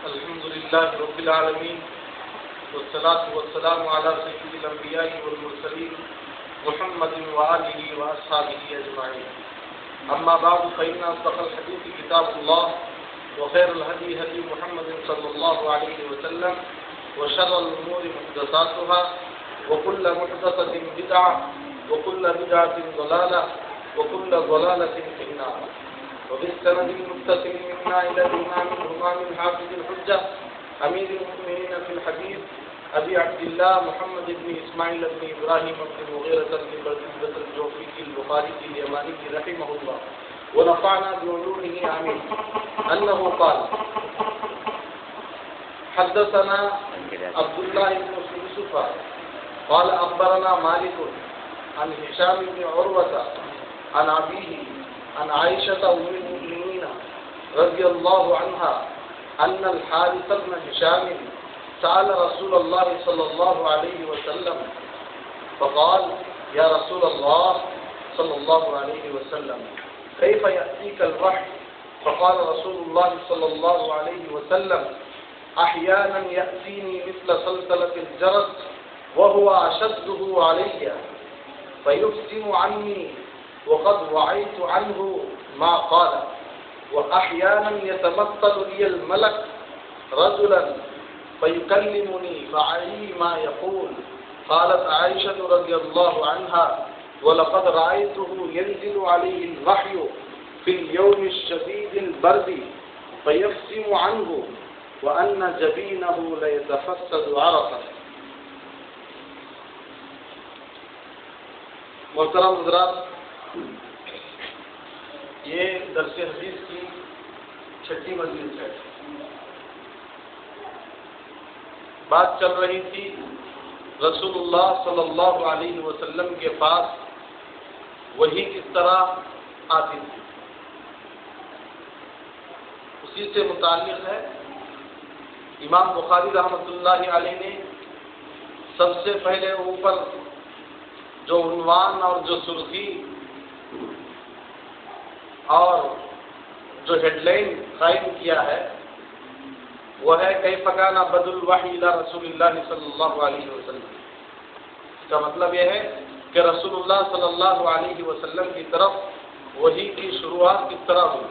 الحمد لله رب العالمين والصلاة والسلام على سيد الأنبياء والمرسلين محمد وآله وأصحابه أجمعين. أما بعد فإن أصدق الحديث كتاب الله وخير الهدي هدي محمد صلى الله عليه وسلم وشر الأمور محدثاتها وكل محدثة بدعة وكل بدعة ضلالة وكل ضلالة في النار. وبالسند المتصل منا إلى الإمام الهمام الحافظ الحجة أمير المؤمنين في الحديث أبي عبد الله محمد بن إسماعيل بن إبراهيم بن المغيرة بن بردة الجوفي البخاري اليماني رحمه الله ونفعنا بعلومه آمين أنه قال حدثنا عبد الله بن يوسف قال أخبرنا مالك عن هشام بن عروة عن أبيه عن عائشة أم المؤمنين رضي الله عنها أن الحارث بن هشام سأل رسول الله صلى الله عليه وسلم فقال يا رسول الله صلى الله عليه وسلم كيف يأتيك الوحي؟ فقال رسول الله صلى الله عليه وسلم أحيانا يأتيني مثل سلسلة الجرس وهو أشده علي فيفسم عني وقد وعيت عنه ما قال وأحيانا يتمثل لي الملك رجلا فيكلمني فعلي ما يقول. قالت عائشة رضي الله عنها ولقد رأيته ينزل عليه الوحي في اليوم الشديد البرد فيفسم عنه وأن جبينه ليتفسد عرقا. محترم حضرات، یہ درس حدیث کی چھٹی مجلس ہے. بات چل رہی تھی رسول اللہ صلی اللہ علیہ وسلم کے پاس وحی کس طرح آتی تھی. اسی سے متعلق ہے امام بخاری رحمۃ اللہ علیہ نے سب سے پہلے اوپر جو عنوان اور جو سرخی اور جو ہیڈ لائن قائم کیا ہے وہ ہے کیف کان بدء الوحی الی رسول اللہ صلی اللہ علیہ وسلم. اس کا مطلب یہ ہے کہ رسول اللہ صلی اللہ علیہ وسلم کی طرف وحی کی شروعات کس طرح ہوئی.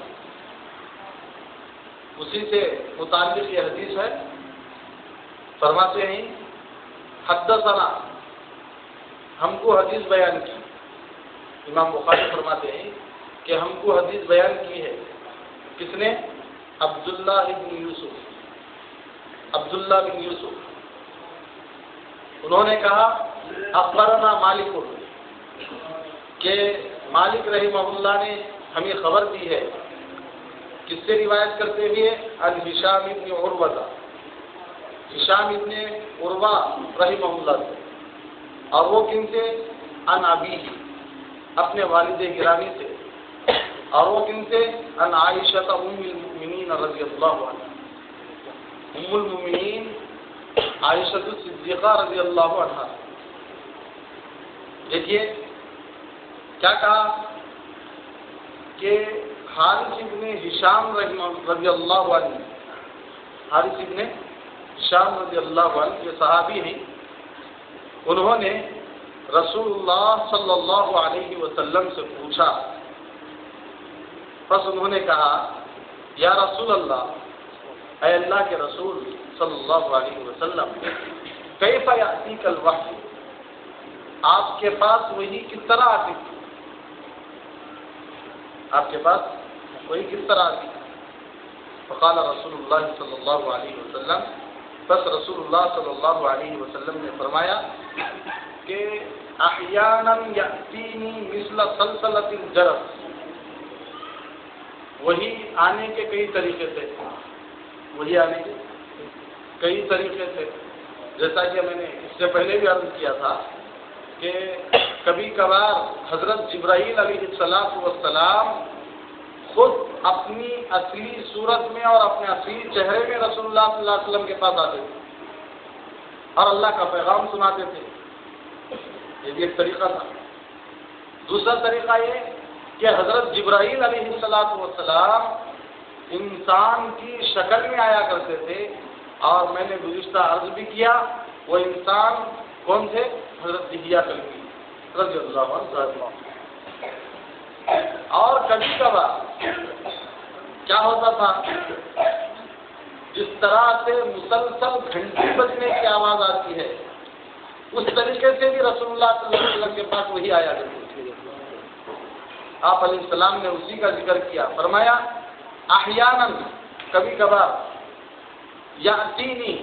اسی سے متعلق یہ حدیث ہے. فرماتے ہیں حدثنا، ہم کو حدیث بیان کی. امام بخاری فرماتے ہیں کہ ہم کو حدیث بیان کی ہے. کس نے؟ عبداللہ بن یوسف. عبداللہ بن یوسف انہوں نے کہا اخبرنا مالک، کہ مالک رحمہ اللہ نے ہمیں خبر دی ہے. کس سے روایت کرتے ہوئے؟ عن ہشام بن عروہ، ہشام بن عروہ رحمہ اللہ سے. اور وہ کن سے؟ عن ابیہ، اپنے والد گرامی سے. اور وہ کن سے؟ عن عائشہ ام المؤمنین رضی اللہ عنہ، ام المؤمنین عائشہ صدیقہ رضی اللہ عنہ. دیکھیے کیا کہا کہ حارث ابن ہشام رضی اللہ عنہ، حارث ابن ہشام رضی اللہ عنہ یہ صحابی ہیں. انہوں نے رسول اللہ صلی اللہ علیہ وسلم سے پوچھا. پس انہوں نے کہا یا رسول اللہ، اے اللہ کے رسول صلی اللہ علیہ وسلم، کیف یأتیک الوحی، آپ کے پاس وحی کس طرح آتی تھی؟ آپ کے پاس وحی کس طرح آتی تھی؟ فقال رسول اللہ صلی اللہ علیہ وسلم، بس رسول اللہ صلی اللہ علیہ وسلم نے فرمایا کہ احیانا یأتینی مثل سلسلۃ الجرس. وہی آنے کے کئی طریقے تھے، وہی آنے کے کئی طریقے تھے. جیسا کہ میں نے اس سے پہلے بھی عرض کیا تھا کہ کبھی کبھار حضرت جبرائیل علیہ السلام خود اپنی اصلی صورت میں اور اپنے اصلی چہرے میں رسول اللہ صلی اللہ علیہ وسلم کے پاس آتے تھے اور اللہ کا پیغام سناتے تھے. یہ بھی ایک طریقہ تھا. دوسرا طریقہ یہ کہ حضرت جبرائیل علیہ السلام انسان کی شکل میں آیا کرتے تھے، اور میں نے گزشتہ عرض بھی کیا وہ انسان کون تھے؟ حضرت دحیہ کلبی رضی اللہ عنہ۔ اور کبھی کبھار کیا ہوتا تھا، جس طرح سے مسلسل گھنٹی بجنے کی آواز آتی ہے اس طریقے سے بھی رسول اللہ صلی اللہ علیہ وسلم کے پاس وہی آیا کرتی تھی۔ آپ علیہ السلام نے اسی کا ذکر کیا، فرمایا احیاناً کبھی کبھار، یاتینی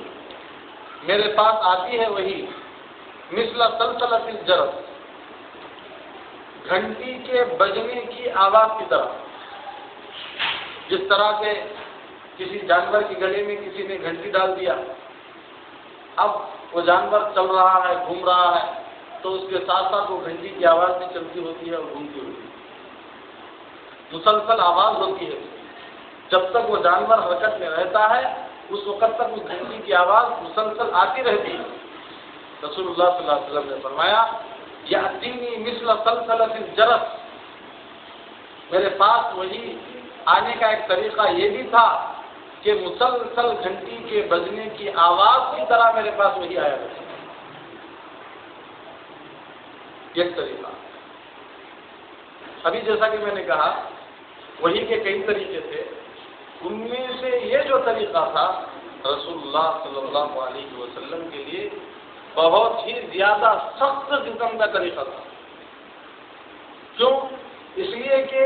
میرے پاس آتی ہے وہی، مثل سلسلۃ الجرس گھنٹی کے بجنے کی آواز کی طرح، جس طرح سے کسی جانور کے گلے میں کسی نے گھنٹی ڈال دیا، اب وہ جانور چل رہا ہے، گھوم رہا ہے، تو اس کے ساتھ ساتھ وہ گھنٹی کی آواز بھی چلتی ہوتی ہے اور گھومتی ہوتی ہے، مسلسل آواز ہوتی ہے جب تک وہ جانور حرکت میں رہتا ہے، اس وقت تک اس گھنٹی کی آواز مسلسل آتی رہتی ہے۔ رسول اللہ صلی اللہ علیہ وسلم نے فرمایا یأتینی مثل سلسلۃ الجرس، میرے پاس وہی آنے کا ایک طریقہ یہ بھی تھا کہ مسلسل گھنٹی کے بجنے کی آواز کی طرح میرے پاس وہی آیا کرتا تھا۔ یہ طریقہ، ابھی جیسا کہ میں نے کہا وہی کے کئی طریقے تھے، ان میں سے یہ جو طریقہ تھا رسول اللہ صلی اللہ علیہ وسلم کے لیے بہت ہی زیادہ سخت قسم کا طریقہ تھا۔ کیوں؟ اس لیے کہ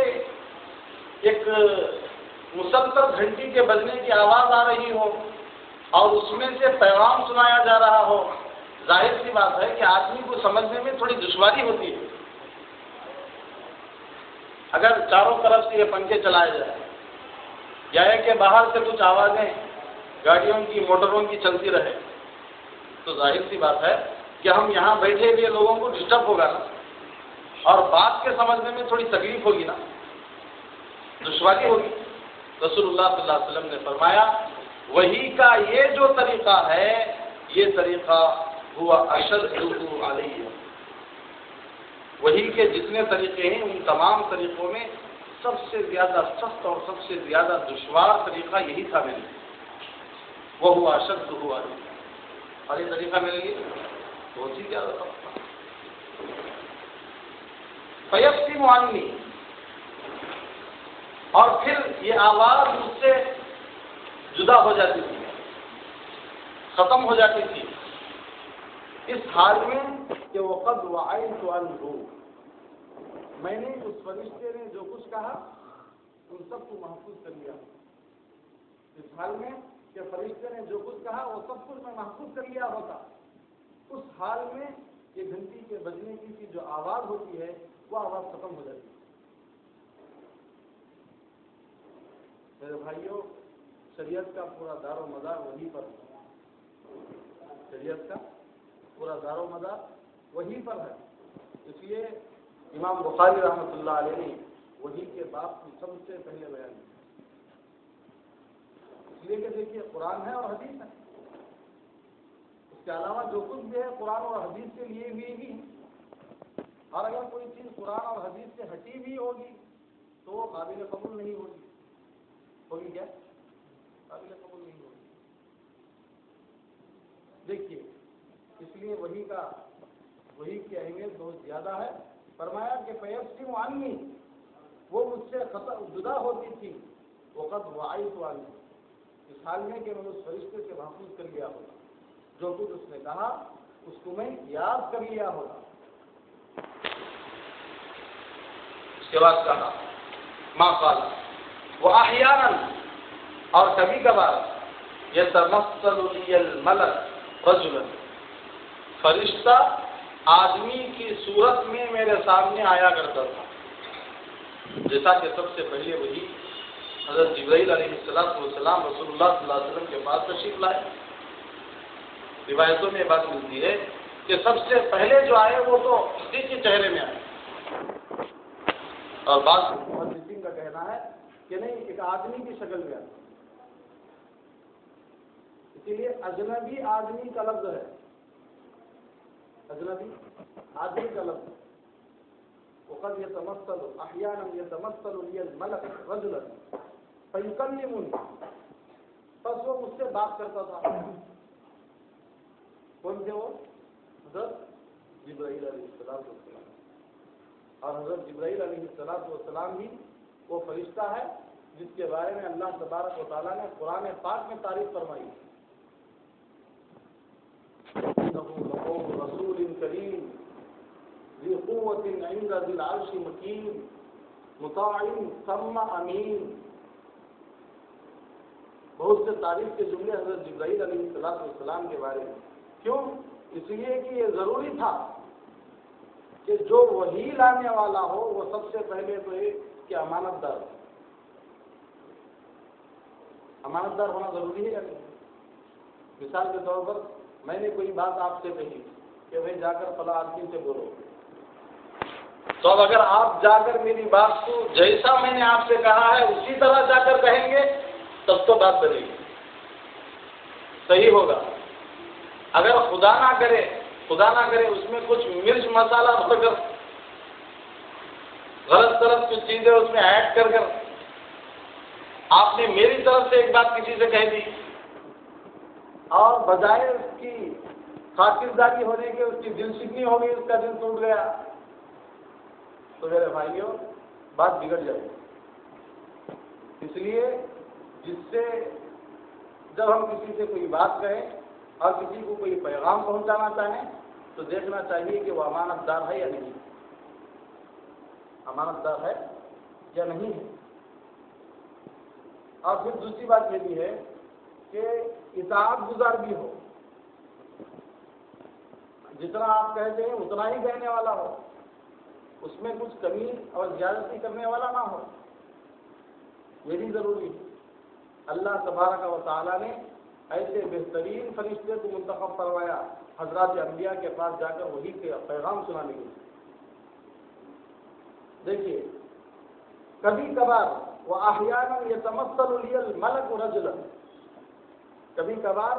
ایک مسلسل گھنٹی کے بجنے کی آواز آ رہی ہو اور اس میں سے پیغام سنایا جا رہا ہو، ظاہر سی بات ہے کہ آدمی کو سمجھنے میں تھوڑی دشواری ہوتی ہے۔ اگر چاروں طرف سے یہ پنکھے چلائے جائیں یا ہے کہ باہر سے کچھ آوازیں گاڑیوں کی موٹروں کی چلتی رہے، تو ظاہر سی بات ہے کہ ہم یہاں بیٹھے ہوئے لوگوں کو ڈسٹرب ہوگا نا، اور بات کے سمجھنے میں تھوڑی تکلیف ہوگی نا، دشواری ہوگی۔ رسول اللہ صلی اللہ علیہ وسلم نے فرمایا وہی کا یہ جو طریقہ ہے، یہ طریقہ ہوا اشد علیہ، وہی کے جتنے طریقے ہیں ان تمام طریقوں میں سب سے زیادہ سخت اور سب سے زیادہ دشوار طریقہ یہی تھا میرے لیے، وہ ہوا اشد علیہ، اور یہ طریقہ میرے لیے بہت ہی زیادہ سخت تھا۔ فیقسم عنی، اور پھر یہ آواز مجھ سے جدا ہو جاتی تھی، ختم ہو جاتی تھی، اس حال میں کہ وقد وعیت عنہ، میں نے اس فرشتے نے جو کچھ کہا ان سب کو محفوظ کر لیا، اس حال میں کہ فرشتے نے جو کچھ کہا وہ سب کچھ میں محفوظ کر لیا ہوتا، اس حال میں یہ گھنٹی کے بجنے کی جو آواز ہوتی ہے وہ آواز ختم ہو جاتی ہے۔ میرے بھائیوں، شریعت کا پورا دار و مدار وہی پر ہے، شریعت کا پورا دار و مدار وہی پر ہے، اس لیے امام بخاری رحمۃ اللہ علیہ نے وہی کے باب کو سب سے پہلے بیان کیا، اس لیے کہ دیکھیے قرآن ہے اور حدیث ہے، اس کے علاوہ جو کچھ بھی ہے قرآن اور حدیث کے لیے بھی ہی، اور اگر کوئی چیز قرآن اور حدیث سے ہٹی بھی ہوگی تو وہ قابل قبول نہیں ہوگی، ہوگی کیا؟ قابل قبول نہیں ہوگی۔ دیکھیے اس لیے وہی کی اہمیت بہت زیادہ ہے۔ فرمایا کہ فیقسم عنی، وہ مجھ سے جدا ہوتی تھی، وقد وعیت عنہ، اس حال میں کہ میں اس فرشتے سے محفوظ کر لیا ہوگا، جو کچھ اس نے کہا اس کو میں یاد کر لیا ہوگا۔ اس کے بعد کہا ما قال واحیانا، اور کبھی کبھار یتمثل لی الملک رجلا، فرشتہ آدمی کی صورت میں میرے سامنے آیا کرتا تھا، جیسا کہ سب سے پہلے وہی حضرت جبرائیل علیہ السلام رسول اللہ صلی اللہ علیہ وسلم کے پاس تشریف لائے۔ روایتوں میں بات ملتی ہے کہ سب سے پہلے جو آئے وہ تو حقیقی چہرے میں آئے، اور بعض محدثین کا کہنا ہے کہ نہیں، ایک آدمی کی شکل میں آئے، اسی لیے اجنبی آدمی کا لفظ ہے، اجنبی آدمی کا لفظ، وقد يتمثل احيانا يتمثل لي الملك رجلا، فیکلمنی، بس وہ مجھ سے بات کرتا تھا. کون تھے وہ؟ حضرت جبرائیل علیہ السلام. اور حضرت جبرائیل علیہ السلام ہی وہ فرشتہ ہے جس کے بارے میں اللہ تبارک و تعالیٰ نے قرآن پاک میں تعریف فرمائی. رسول کریم ذی قوت عند ذی العرش مکین مطاع ثم امین. بہت سے تعریف کے جملے حضرت جبرائیل علیہ السلام کے بارے میں. کیوں؟ اس لیے کہ یہ ضروری تھا کہ جو وحی لانے والا ہو وہ سب سے پہلے تو ایک کہ امانت دار. امانت دار ہونا ضروری ہے یا نہیں؟ مثال کے طور پر میں نے کوئی بات آپ سے کہی کہ بھائی جا کر فلاں آدمی سے بولو، تو اب اگر آپ جا کر میری بات کو جیسا میں نے آپ سے کہا ہے اسی طرح جا کر کہیں گے تب تو بات بنے گی، صحیح ہوگا. اگر خدا نہ کرے اس میں کچھ مرچ مسالہ بھر کر غلط کچھ چیزیں اس میں ایڈ کر آپ نے میری طرف سے ایک بات کسی سے کہہ دی اور بجائے اس کی خاطرداری ہونے کے اس کی دل شکنی ہو گئی، اس کا دل ٹوٹ گیا، تو میرے بھائیوں بات بگڑ جائے گی. اس لیے جس سے جب ہم کسی سے کوئی بات کہیں اور کسی کو کوئی پیغام پہنچانا چاہیں تو دیکھنا چاہیے کہ وہ امانت دار ہے یا نہیں، امانت دار ہے یا نہیں ہے. اور پھر دوسری بات یہ بھی ہے کہ اطاعت گزار بھی ہو، جتنا آپ کہتے ہیں اتنا ہی کہنے والا ہو، اس میں کچھ کمی اور زیادتی کرنے والا نہ ہو، یہ بھی ضروری ہے. اللہ تبارک و تعالیٰ نے ایسے بہترین فرشتے کو منتخب کروایا حضرات انبیاء کے پاس جا کر وہی کے پیغام سنانے کے لیے. دیکھیے کبھی کبھار وہ احیانا یتمثل لی الملک رجلا، کبھی کبھار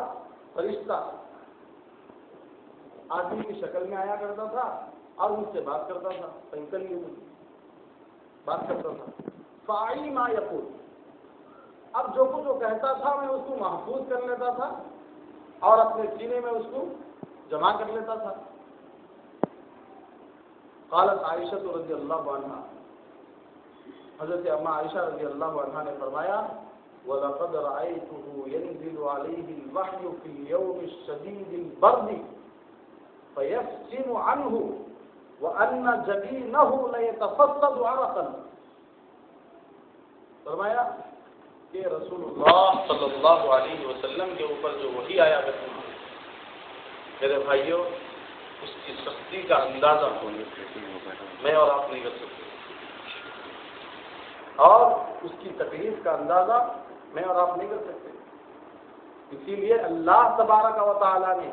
فرشتہ آدمی کی شکل میں آیا کرتا تھا اور مجھ سے بات کرتا تھا، بات کرتا تھا. فاعی ما یقول، اب جو کچھ وہ کہتا تھا میں اس کو محفوظ کر لیتا تھا اور اپنے سینے میں اس کو جمع کر لیتا تھا. قالت عائشہ رضی اللہ عنہا، حضرت اما عائشہ رضی اللہ عنہا نے فرمایا وَلَقَدْ رَأَيْتُهُ يَنزِلُ عَلَيْهِ الْوَحْيُ فِي الْيَوْمِ الشَّدِيدِ الْبَرْدِ فَيَفْصِمُ عَنْهُ وَأَنَّ جَبِينَهُ لَيَتَفَصَّدُ عَرَقًا. فرمایا کہ رسول اللہ صلی اللہ علیہ وسلم کے اوپر جو وحی آیا کرتی ہے میرے بھائیوں اس کی سختی کا اندازہ میں اور آپ نہیں کر سکتے، اور اس کی تکلیف کا اندازہ میں اور آپ نہیں کر سکتے. اسی لیے اللہ تبارک و تعالیٰ نے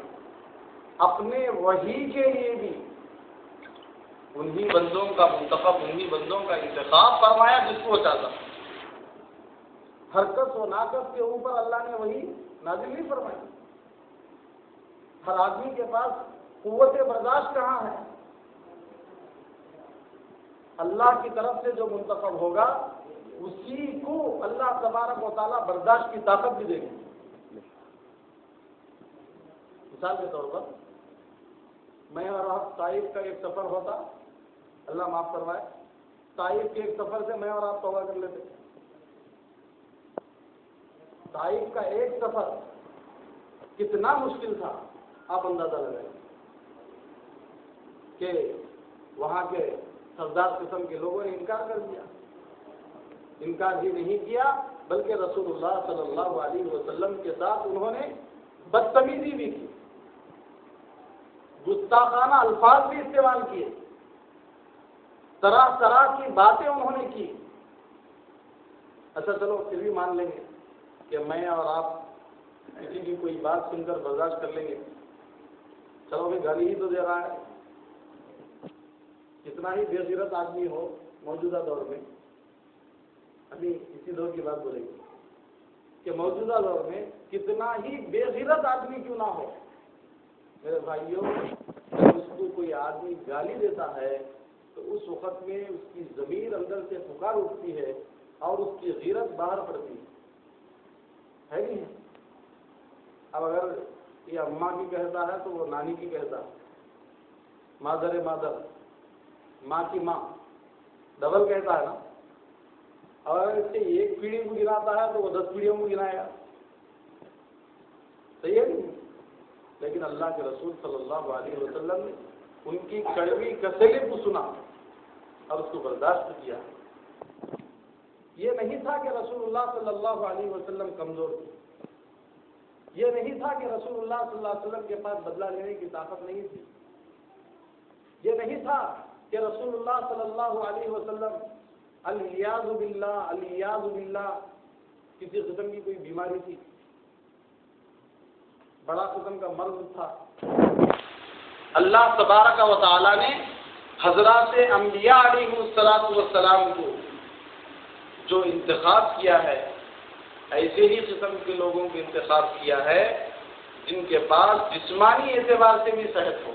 اپنے وحی کے لیے بھی انہی بندوں کا منتخب، انہی بندوں کا انتخاب فرمایا جس کو وہ چاہتا. ہر کس و ناقص کے اوپر اللہ نے وہی نازل نہیں فرمائی. ہر آدمی کے پاس قوت برداشت کہاں ہے؟ اللہ کی طرف سے جو منتخب ہوگا اسی کو اللہ تبارک و تعالیٰ برداشت کی طاقت بھی دے گی. مثال کے طور پر میں اور آپ طائف کا ایک سفر ہوتا، اللہ معاف کروائے، طائف کے ایک سفر سے میں اور آپ توبہ کر لیتے. طائف کا ایک سفر کتنا مشکل تھا آپ اندازہ لگائیں کہ وہاں کے سردار قسم کے لوگوں نے انکار کر دیا. انکار ہی نہیں کیا بلکہ رسول اللہ صلی اللہ علیہ وسلم کے ساتھ انہوں نے بدتمیزی بھی کی، گستاخانہ الفاظ بھی استعمال کیے، طرح طرح کی باتیں انہوں نے کی. اچھا چلو پھر بھی مان لیں گے کہ میں اور آپ کسی کی کوئی بات سن کر برداشت کر لیں گے، چلو بھی گالی ہی تو دے رہا ہے. کتنا ہی بے غیرت آدمی ہو موجودہ دور میں، ابھی اسی دور کی بات بولیں گے کہ موجودہ دور میں کتنا ہی بے غیرت آدمی کیوں نہ ہو میرے بھائیوں، جب اس کو کوئی آدمی گالی دیتا ہے تو اس وقت میں اس کی ضمیر اندر سے پکار اٹھتی ہے اور اس کی غیرت باہر پڑتی ہے نہیں ہے؟ اب اگر یہ اماں کی کہتا ہے تو وہ نانی کی کہتا ہے، مادر مادر، ماں کی ماں، ڈبل کہتا ہے نا. اور اگر اس سے ایک پیڑھی کو گناتا ہے تو وہ 10 پیڑھیوں کو گنائے گا. صحیح ہے نہیں؟ لیکن اللہ کے رسول صلی اللہ علیہ وسلم نے ان کی کڑوی کسیلے کو سنا اور اس کو برداشت کیا. یہ نہیں تھا کہ رسول اللہ صلی اللہ علیہ وسلم کمزور تھے، یہ نہیں تھا کہ رسول اللہ صلی اللہ علیہ وسلم کے پاس بدلہ لینے کی طاقت نہیں تھی، یہ نہیں تھا کہ رسول اللہ صلی اللہ علیہ وسلم الیاذ باللہ کسی قسم کی کوئی بیماری تھی، بڑا قسم کا مرض تھا. اللہ تبارک و تعالی نے حضرات انبیاء علیہ السلام کو جو انتخاب کیا ہے، ایسے ہی قسم کے لوگوں کو انتخاب کیا ہے جن کے پاس جسمانی اعتبار سے بھی صحت ہو.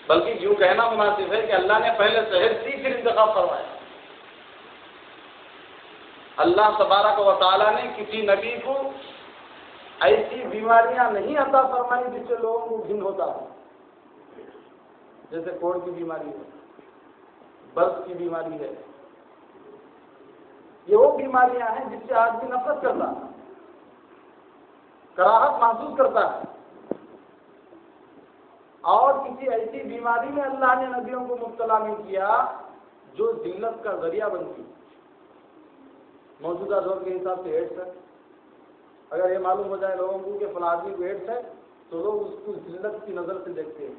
بلکہ یوں کہنا مناسب ہے کہ اللہ نے پہلے صحت دی پھر انتخاب فرمایا. اللہ تبارک و تعالیٰ نے کسی نبی کو ایسی بیماریاں نہیں عطا فرمائی جس سے لوگوں کو گھن ہوتا ہے، جیسے کوڑ کی بیماری ہے، برس کی بیماری ہے. یہ وہ بیماریاں ہیں جس سے آدمی نفرت کرتا ہے، کراہت محسوس کرتا ہے. اور کسی ایسی بیماری میں اللہ نے نبیوں کو مبتلا نہیں کیا جو ذلت کا ذریعہ بنتی. موجودہ دور کے حساب سے ایڈس ہے، اگر یہ معلوم ہو جائے لوگوں کو کہ فلاں آدمی کو ایڈس ہے تو لوگ اس کو ذلت کی نظر سے دیکھتے ہیں.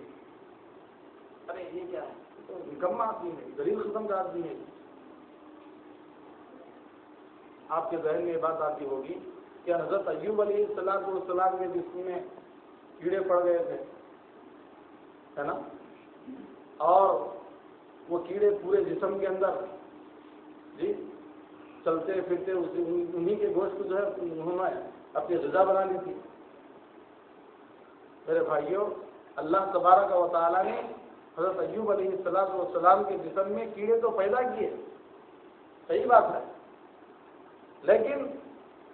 ارے یہ کیا ہے، تو نکما آدمی ہے، غریب قسم کا آدمی ہے. آپ کے ذہن میں یہ بات آتی ہوگی کہ حضرت ایوب علیہ السلام کے جسم میں کیڑے پڑ گئے تھے، ہے نا، اور وہ کیڑے پورے جسم کے اندر جی چلتے پھرتے انہی کے گوشت کو جو ہے انہوں نے اپنی غذا بنا لی تھی. میرے بھائیوں، اللہ تبارک و تعالیٰ نے حضرت ایوب علیہ السلام کے جسم میں کیڑے تو پیدا کیے، صحیح بات ہے، لیکن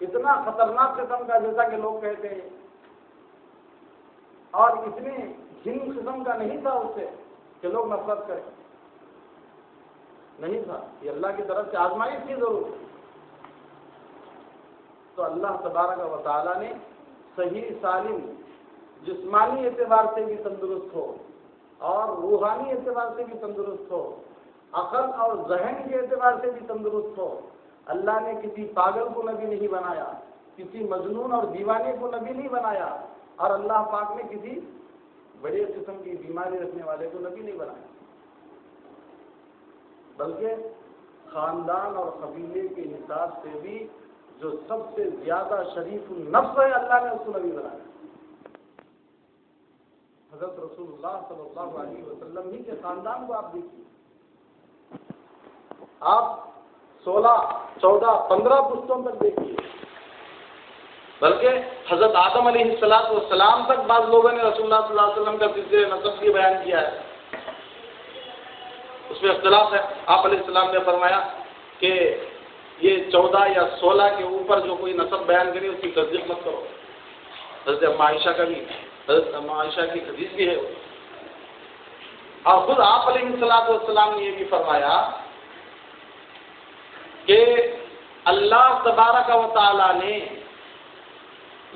اتنا خطرناک قسم کا جیسا کہ لوگ کہتے ہیں، اور اتنے گھن قسم کا نہیں تھا اس سے کہ لوگ نفرت کریں. نہیں تھا، یہ اللہ کی طرف سے آزمائش تھی ضرور. تو اللہ تبارک و تعالیٰ نے صحیح سالم جسمانی اعتبار سے بھی تندرست ہو اور روحانی اعتبار سے بھی تندرست ہو، عقل اور ذہن کے اعتبار سے بھی تندرست ہو. اللہ نے کسی پاگل کو نبی نہیں بنایا، کسی مجنون اور دیوانے کو نبی نہیں بنایا، اور اللہ پاک نے کسی بڑے قسم کی بیماری رکھنے والے کو نبی نہیں بنایا، بلکہ خاندان اور قبیلے کے حساب سے بھی جو سب سے زیادہ شریف النفس ہے اللہ نے اس کو نبی بنایا. حضرت رسول اللہ صلی اللہ علیہ وسلم ہی کے خاندان کو آپ دیکھیے، آپ 16 14 15 پشتوں تک دیکھیے، بلکہ حضرت آدم علیہ السلام تک بعض لوگوں نے رسول اللہ صلی اللہ علیہ وسلم کا سلسلے نسب بھی بیان کیا ہے. اس میں اختلاف ہے. آپ علیہ السلام نے فرمایا کہ یہ 14 یا 16 کے اوپر جو کوئی نسب بیان کرے اس کی تصدیق مت کرو. حضرت عائشہ کا بھی، حضرت عائشہ کی حدیث بھی ہے. اور خود آپ علیہ السلام نے یہ بھی فرمایا کہ اللہ تبارک و تعالی نے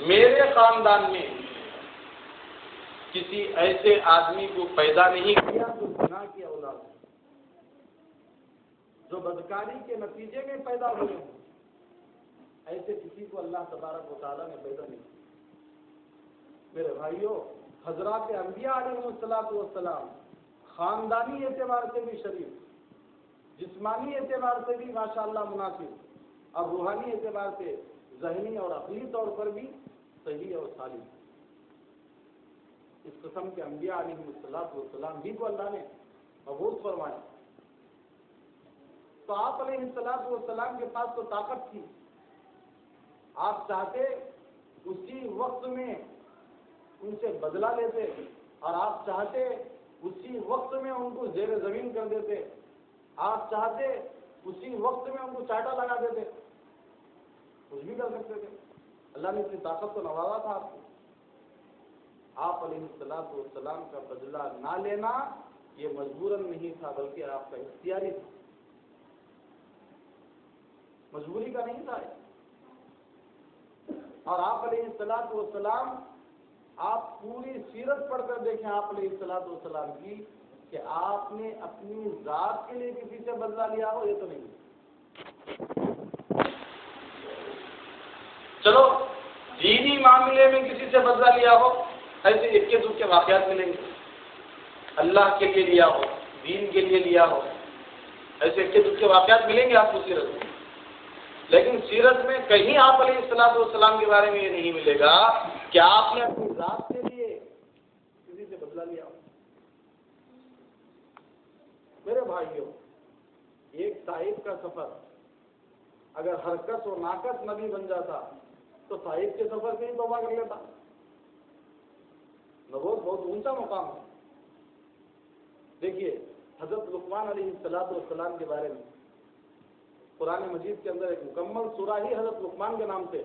میرے خاندان میں کسی ایسے آدمی کو پیدا نہیں کیا جو گناہ کی اولاد ہے، جو بدکاری کے نتیجے میں پیدا ہوئے ہیں. ایسے کسی کو اللہ تبارک و تعالیٰ نے پیدا نہیں کیا. میرے بھائیوں، حضرات انبیاء علیہ السلام خاندانی اعتبار سے بھی شریف، جسمانی اعتبار سے بھی ماشاءاللہ مناسب، اور روحانی اعتبار سے ذہنی اور عقلی طور پر بھی صحیح اور سالم. اس قسم کے انبیاء علیہ السلام بھی کو اللہ نے مبعوث فرمایا. تو آپ علیہ السلام کے پاس تو طاقت تھی، آپ چاہتے اسی وقت میں ان سے بدلہ لیتے، اور آپ چاہتے اسی وقت میں ان کو زیر زمین کر دیتے. آپ چاہتے اسی وقت میں ان کو چاٹا لگا دیتے، کچھ بھی کر سکتے تھے. اللہ نے اتنی طاقت تو نوازا تھا آپ کو. آپ علیہ السلام کا بدلہ نہ لینا یہ مجبوراً نہیں تھا، بلکہ آپ کا اختیاری تھا، مجبوری کا نہیں تھا. اور آپ علیہ السلام، آپ پوری سیرت پڑھ کر دیکھیں آپ علیہ السلام کی، کہ آپ نے اپنی ذات کے لیے کسی سے بدلہ لیا ہو، یہ تو نہیں. چلو دینی معاملے میں کسی سے بدلہ لیا ہو، ایسے اکے دکے واقعات ملیں گے. اللہ کے لیے لیا ہو، دین کے لیے لیا ہو، ایسے اکے دکے واقعات ملیں گے آپ کو سیرت میں. لیکن سیرت میں کہیں آپ علیہ السلام کے بارے میں یہ نہیں ملے گا کہ آپ نے اپنی ذات کے لیے کسی سے بدلہ لیا ہو. میرے بھائیوں، ایک طائف کا سفر اگر ہر کس و ناکس نبی بن جاتا تو طائف کے سفر سے ہی توبہ کر لیتا. نبوت بہت اونچا مقام ہے. دیکھیے حضرت لقمان علیہ السلام کے بارے میں قرآن مجید کے اندر ایک مکمل سورہ ہی حضرت لقمان کے نام سے،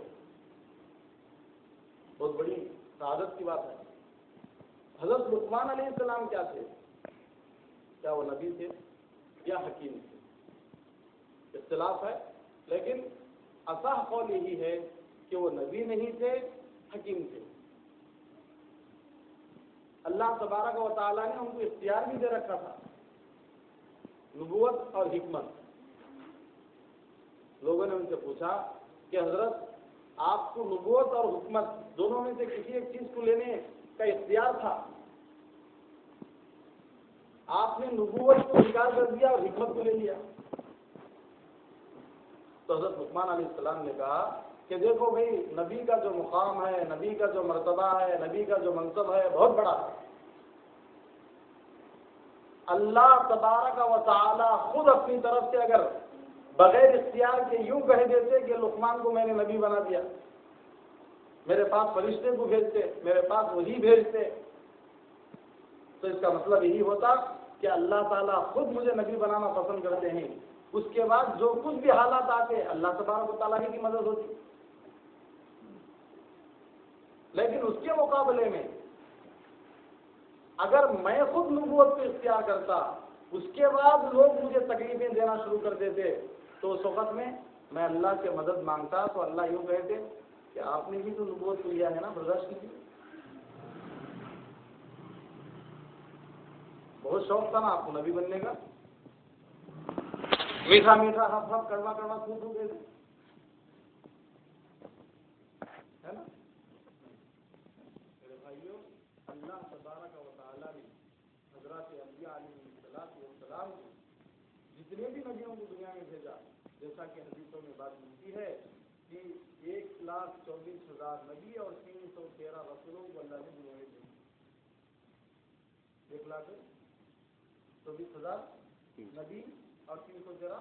بہت بڑی سعادت کی بات ہے. حضرت لقمان علیہ السلام کیا تھے؟ کیا وہ نبی تھے یا حکیم تھے؟ اختلاف ہے، لیکن اصح قول یہی ہے کہ وہ نبی نہیں تھے، حکیم تھے. اللہ تبارک و تعالیٰ نے ان کو اختیار بھی دے رکھا تھا، نبوت اور حکمت. لوگوں نے ان سے پوچھا کہ حضرت آپ کو نبوت اور حکمت دونوں میں سے کسی ایک چیز کو لینے کا اختیار تھا، آپ نے نبوت کو انکار کر دیا اور حکمت کو لے لیا. تو حضرت لقمان علیہ السلام نے کہا کہ دیکھو بھائی، نبی کا جو مقام ہے، نبی کا جو مرتبہ ہے، نبی کا جو منصب ہے، بہت بڑا ہے. اللہ تبارک و تعالی خود اپنی طرف سے اگر بغیر اختیار کے یوں کہہ دیتے کہ لقمان کو میں نے نبی بنا دیا، میرے پاس فرشتے کو بھیجتے، میرے پاس وحی بھیجتے، تو اس کا مطلب یہی ہوتا کہ اللہ تعالیٰ خود مجھے نبی بنانا پسند کرتے ہیں. اس کے بعد جو کچھ بھی حالات آتے اللہ تبارک و تعالیٰ ہی کی مدد ہوتی. لیکن اس کے مقابلے میں اگر میں خود نبوت کو اختیار کرتا، اس کے بعد لوگ مجھے تکلیفیں دینا شروع کر دیتے، تو اس وقت میں اللہ سے مدد مانگتا تو اللہ یوں کہتے کہ آپ نے بھی تو نبوت کو لیا ہے نا، برداشت کیجیے. بہت شوق تھا نا آپ کو نبی بننے کا، میٹھا میٹھا ہف ہف کڑوا کڑوا تھو تھو دے دے، ہے نا. میرے بھائیوں، اللہ تبارک و تعالیٰ نے حضرات انبیاء علیہ السلام کو جتنے بھی نبیوں کو دنیا میں بھیجا، جیسا کہ حدیثوں میں بات ملتی ہے کہ 1,24,000 نبی اور 313 رسولوں کو اللہ نے دنیا میں بھیجا. 1,24,000 نبی اور 313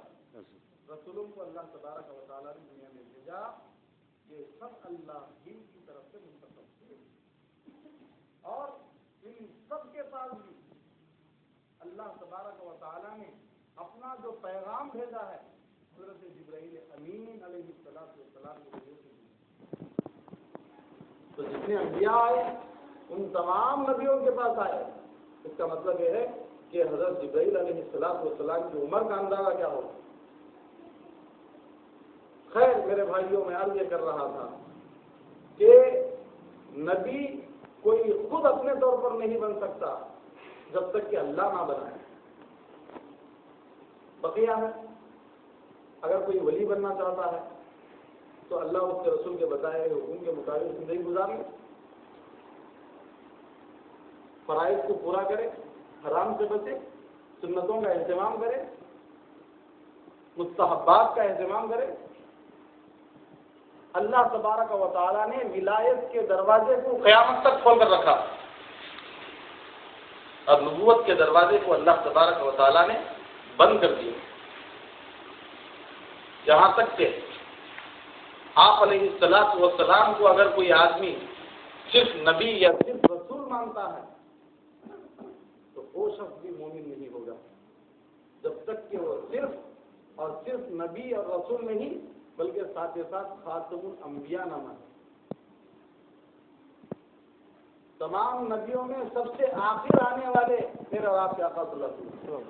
رسولوں کو اللہ تبارک و تعالیٰ نے دنیا میں بھیجا. یہ سب اللہ ہی کی طرف سے منتخب تھے، اور ان سب کے پاس بھی اللہ تبارک و تعالیٰ نے اپنا جو پیغام بھیجا ہے حضرت جبرائیل امین علیہ السلام کے ذریعے سے. تو جتنے انبیاء آئے ان تمام نبیوں کے پاس آئے. اس کا مطلب یہ ہے کہ حضرت جبرائیل علیہ السلام کی عمر کا اندازہ کیا ہوگا. خیر میرے بھائیوں، میں عرض یہ کر رہا تھا کہ نبی کوئی خود اپنے طور پر نہیں بن سکتا جب تک کہ اللہ نہ بنائے. بقیہ ہے، اگر کوئی ولی بننا چاہتا ہے تو اللہ اس کے رسول کے بتائے ہوئے حکم کے مطابق زندگی گزار لے، فرائض کو پورا کرے، حرام سے بچے، سنتوں کا اہتمام کرے، مستحبات کا اہتمام کرے. اللہ تبارک و تعالیٰ نے ولایت کے دروازے کو قیامت تک کھول کر رکھا، اور نبوت کے دروازے کو اللہ تبارک و تعالیٰ نے بند کر دیا. یہاں تک کہ آپ علیہ السلام کو اگر کوئی آدمی صرف نبی یا صرف رسول مانتا ہے تو وہ شخص بھی مومن نہیں ہوگا جب تک کہ وہ صرف نبی اور رسول نہیں بلکہ ساتھ ساتھ خاتم الانبیاء نہ مانے. تمام نبیوں میں سب سے آخر آنے والے میرے اور آپ کے آقا صلی اللہ علیہ وسلم.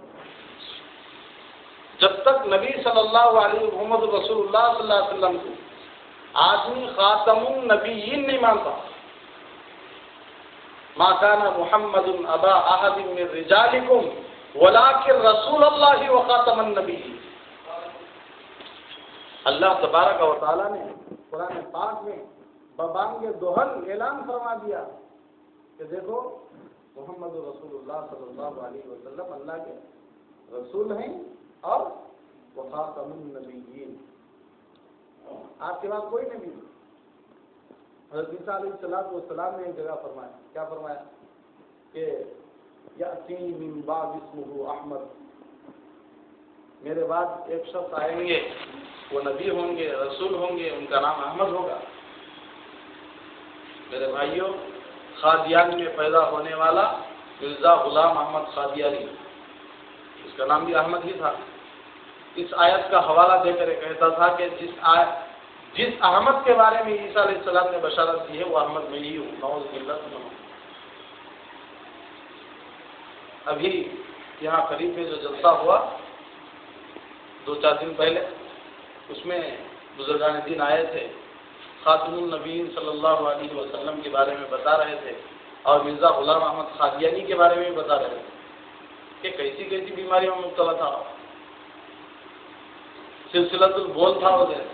جب تک نبی صلی اللہ علیہ محمد رسول اللہ صلی اللہ علیہ وسلم کو آدمی خاتم النبیین نہیں مانتا. ما کان محمد ابا احد من رجالکم ولکن رسول اللہ وخاتم النبیین. اللہ تبارک و تعالیٰ نے قرآن پاک میں ببانگ دوہل اعلان فرما دیا کہ دیکھو محمد رسول اللہ صلی اللہ علیہ وسلم اللہ کے رسول ہیں اور وخاتم النبیین. آپ کے بعد کوئی نبی نہیں. حضرت عیسیٰ علیہ السلام نے ایک جگہ فرمایا, کیا فرمایا کہ یأتی من بعد اسمہ احمد, میرے بعد ایک شخص آئیں گے, وہ نبی ہوں گے, رسول ہوں گے, ان کا نام احمد ہوگا. میرے بھائیوں, قادیان میں پیدا ہونے والا مرزا غلام احمد قادیانی, اس کا نام بھی احمد ہی تھا. اس آیت کا حوالہ دے کر کہتا تھا کہ جس احمد کے بارے میں عیسیٰ علیہ السلام نے بشارت دی ہے وہ احمد میں ہی ہوں. نعوذ باللہ. ابھی یہاں قریب میں جو جلسہ ہوا 2-4 دن پہلے, اس میں بزرگان دین آئے تھے, خاتم النبیین صلی اللہ علیہ وسلم کے بارے میں بتا رہے تھے اور مرزا غلام احمد قادیانی کے بارے میں بتا رہے تھے کہ کیسی کیسی بیماریوں میں مبتلا تھا. سلسلۃ البول تھا ادھر,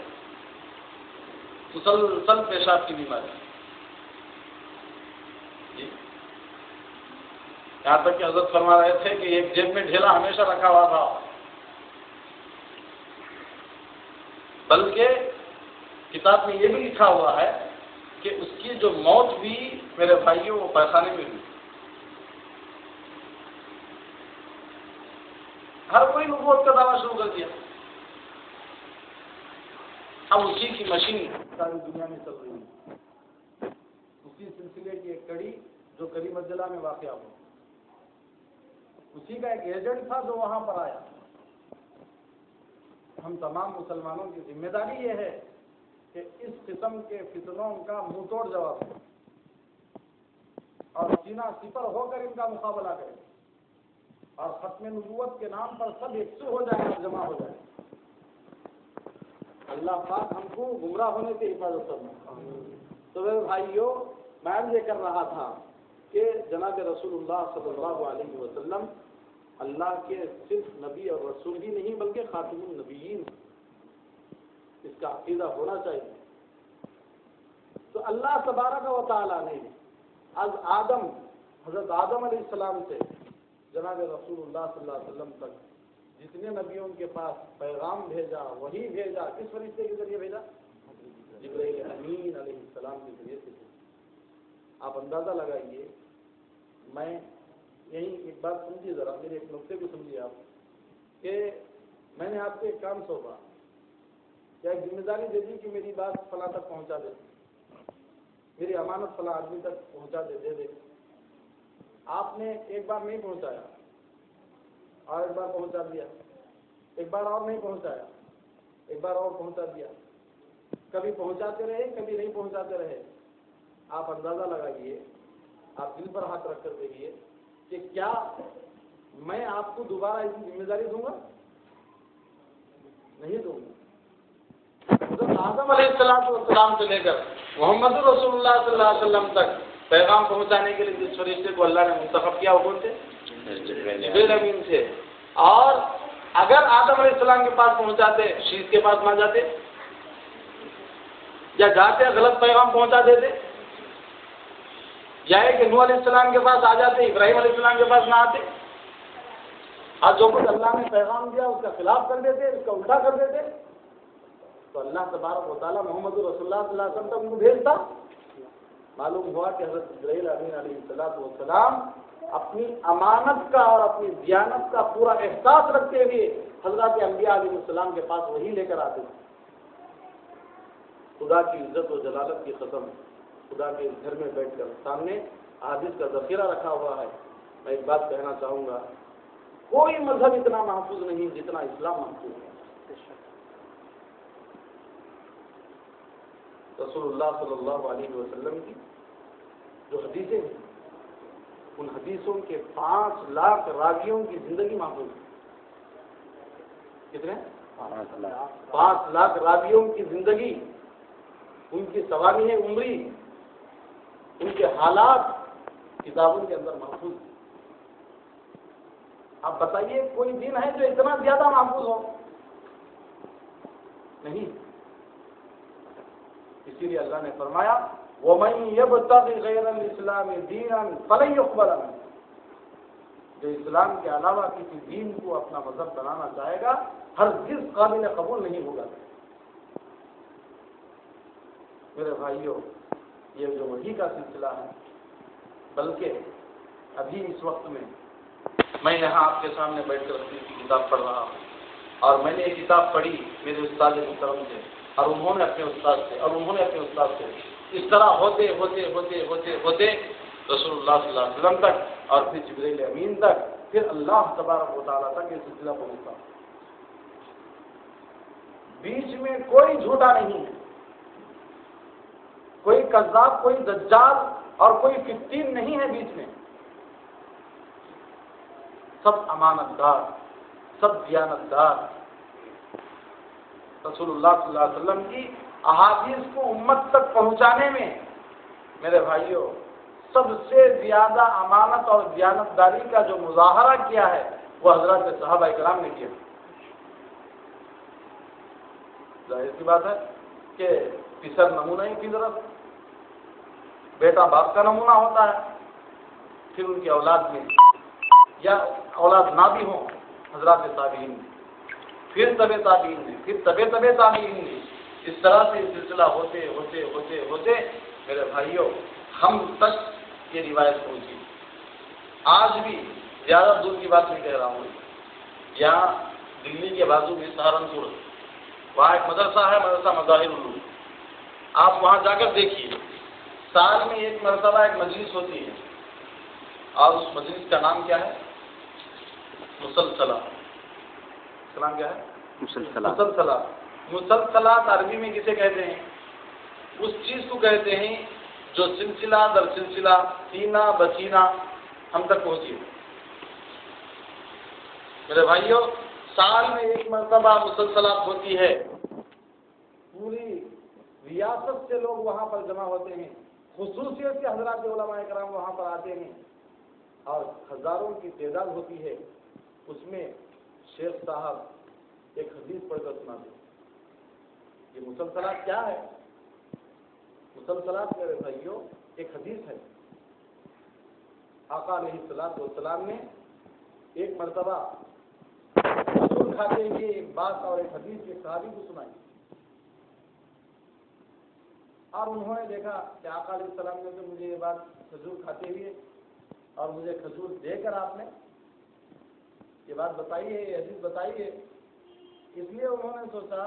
مسلسل پیشاب کی بیماری. جی, یہاں تک کہ حضرت فرما رہے تھے کہ ایک جیب میں ڈھیلا ہمیشہ رکھا ہوا تھا, بلکہ کتاب میں یہ بھی لکھا ہوا ہے کہ اس کی جو موت بھی میرے بھائیوں وہ پیخانے میں ہوئی. ہر کوئی نبوت کا دعویٰ شروع کر دیا. اب اسی کی مشین ساری دنیا میں چل رہی ہے. اسی سلسلے کی ایک کڑی جو کری مجلہ میں واقع ہو, اسی کا ایک ایجنٹ تھا جو وہاں پر آیا. ہم تمام مسلمانوں کی ذمہ داری یہ ہے کہ اس قسم کے فتنوں کا منہ توڑ جواب دیں اور سینہ سپر ہو کر ان کا مقابلہ کریں اور ختم نبوت کے نام پر سب یکسو ہو جائیں اور جمع ہو جائیں. اللہ پاک ہم کو گمراہ ہونے سے حفاظت کرنا. تو میرے بھائیوں, میں یہ کر رہا تھا کہ جناب رسول اللہ صلی اللہ علیہ وسلم اللہ کے صرف نبی اور رسول ہی نہیں بلکہ خاتم النبیین, اس کا عقیدہ ہونا چاہیے. تو اللہ تبارک و تعالیٰ نے از آدم, حضرت آدم علیہ السلام سے جناب رسول اللہ صلی اللہ علیہ وسلم تک جتنے نبیوں کے پاس پیغام بھیجا, وہی بھیجا, کس فرشتے کے ذریعے بھیجا؟ جبرائیل امین علیہ السلام کے ذریعے سے. آپ اندازہ لگائیے, میں یہی ایک بات سمجھیے ذرا, میرے ایک نقطے کو سمجھیے آپ, کہ میں نے آپ کو ایک کام سونپا, یا ایک ذمہ داری دے دی کہ میری بات فلاں تک پہنچا دے, میری امانت فلاں آدمی تک پہنچا دے دے. آپ نے ایک بار نہیں پہنچایا اور ایک بار پہنچا دیا, ایک بار اور نہیں پہنچایا, ایک بار اور پہنچا دیا, کبھی پہنچاتے رہے کبھی نہیں پہنچاتے رہے. آپ اندازہ لگائیے, آپ دل پر ہاتھ رکھ کر دیکھیے کہ کیا میں آپ کو دوبارہ اس کی ذمہ داری دوں گا؟ نہیں دوں گا. حضرت آدم علیہ السلام سے لے کر محمد رسول اللہ صلی اللہ علیہ وسلم تک پیغام پہنچانے کے لیے جس فرشتے کو اللہ نے منتخب کیا وہ کون تھے؟ جبرائیل امین سے. اور اگر آدم علیہ السلام کے پاس پہنچاتے, شیش کے پاس نہ جاتے, یا جاتے غلط پیغام پہنچا دیتے, یا کہ نوح علیہ السلام کے پاس آ جاتے, ابراہیم علیہ السلام کے پاس نہ آتے, اور جو کچھ اللہ نے پیغام دیا اس کا خلاف کر دیتے, اس کا الٹا کر دیتے, تو اللہ تبارک و تعالیٰ محمد رسول اللہ صلی اللہ علیہ وسلم تک انہیں بھیجتا. معلوم ہوا کہ حضرت جبرائیل امین علیہ السلام اپنی امانت کا اور اپنی دیانت کا پورا احساس رکھتے ہوئے حضرات انبیاء علیہ السلام کے پاس وہی لے کر آتے تھے. خدا کی عزت و جلالت کی قسم, خدا کے گھر میں بیٹھ کر سامنے احادیث کا ذخیرہ رکھا ہوا ہے. میں ایک بات کہنا چاہوں گا کوئی مذہب اتنا محفوظ نہیں جتنا اسلام محفوظ ہے۔ رسول اللہ صلی اللہ علیہ وسلم کی جو حدیثیں ہیں، ان حدیثوں کے 5 لاکھ راویوں کی زندگی محفوظ ہے۔ کتنے؟ 5 لاکھ راویوں کی زندگی، ان کی سوانح عمری، ان کے حالات کتابوں کے اندر محفوظ ہے۔ آپ بتائیے کوئی دن ہے جو اتنا زیادہ محفوظ ہو؟ نہیں۔ اسی لیے اللہ نے فرمایا وَمَن يَبْتَغِ غَيْرَ الْإِسْلَامِ دِينًا فَلَن يُقْبَلَ مِنْهُ، جو اسلام کے علاوہ کسی دین کو اپنا مذہب بنانا چاہے گا ہرگز قابل قبول نہیں ہوگا۔ میرے بھائیوں، یہ جو وحی کا سلسلہ ہے، بلکہ ابھی اس وقت میں یہاں آپ کے سامنے بیٹھ کر حدیث کی کتاب پڑھ رہا ہوں، اور میں نے یہ کتاب پڑھی میرے استاد محترم سے، اور انہوں نے اپنے استاد سے، اور انہوں نے اپنے استاد سے، اس طرح ہوتے ہوتے ہوتے ہوتے ہوتے رسول اللہ صلی اللہ علیہ وسلم تک، اور پھر جبریل امین تک، پھر اللہ تبارک و تعالیٰ تک یہ سلسلہ پہنچتا۔ بیچ میں کوئی جھوٹا نہیں ہے، کوئی کذاب، کوئی دجال اور کوئی فتین نہیں ہے بیچ میں، سب امانت دار، سب دیانت دار۔ رسول اللہ صلی اللہ علیہ وسلم کی احادیث کو امت تک پہنچانے میں میرے بھائیوں سب سے زیادہ امانت اور دیانت داری کا جو مظاہرہ کیا ہے وہ حضرات صحابہ کرام نے کیا۔ ظاہر سی بات ہے کہ پسر نمونہ ہی فطرت، بیٹا باپ کا نمونہ ہوتا ہے، پھر ان کی اولاد میں یا اولاد نہ بھی ہوں حضرات تابعین میں، پھر طبع تابعین میں، پھر طبع تابعین میں، اس طرح سے سلسلہ ہوتے ہوتے ہوتے ہوتے میرے بھائیوں ہم تک یہ روایت پہنچی۔ آج بھی زیادہ دور کی بات نہیں کہہ رہا ہوں، یہاں دلی کے بازو میں سہارنپور، وہاں ایک مدرسہ ہے، مدرسہ مظاہر العلوم، آپ وہاں جا کر دیکھیے، سال میں ایک مرتبہ ایک مجلس ہوتی ہے، اور اس مجلس کا نام کیا ہے؟ مسلسلہ۔ اس کا نام کیا ہے؟ مسلسلہ۔ مسلسلات عربی میں کسے کہتے ہیں؟ اس چیز کو کہتے ہیں جو سلسلہ در سلسلہ، سینہ بسینہ ہم تک پہنچی۔ میرے بھائیوں سال میں ایک مرتبہ مسلسلات ہوتی ہے، پوری ریاست سے لوگ وہاں پر جمع ہوتے ہیں، خصوصیت سے حضرات علماء کرام وہاں پر آتے ہیں، اور ہزاروں کی تعداد ہوتی ہے۔ اس میں شیخ صاحب ایک حدیث پڑھ کر سناتے ہیں۔ یہ مسلسلات کیا ہے؟ مسلسلات میرے بھائیوں ایک حدیث ہے۔ آقا علیہ الصلوۃ والسلام نے ایک مرتبہ کھجور کھاتے ہوئے ایک بات اور ایک حدیث کے صحابی کو سنائی، اور انہوں نے دیکھا کہ آقا علیہ السلام نے تو مجھے یہ بات کھجور کھاتے ہوئے اور مجھے کھجور دے کر آپ نے یہ بات بتائی ہے، یہ حدیث بتائی ہے، اس لیے انہوں نے سوچا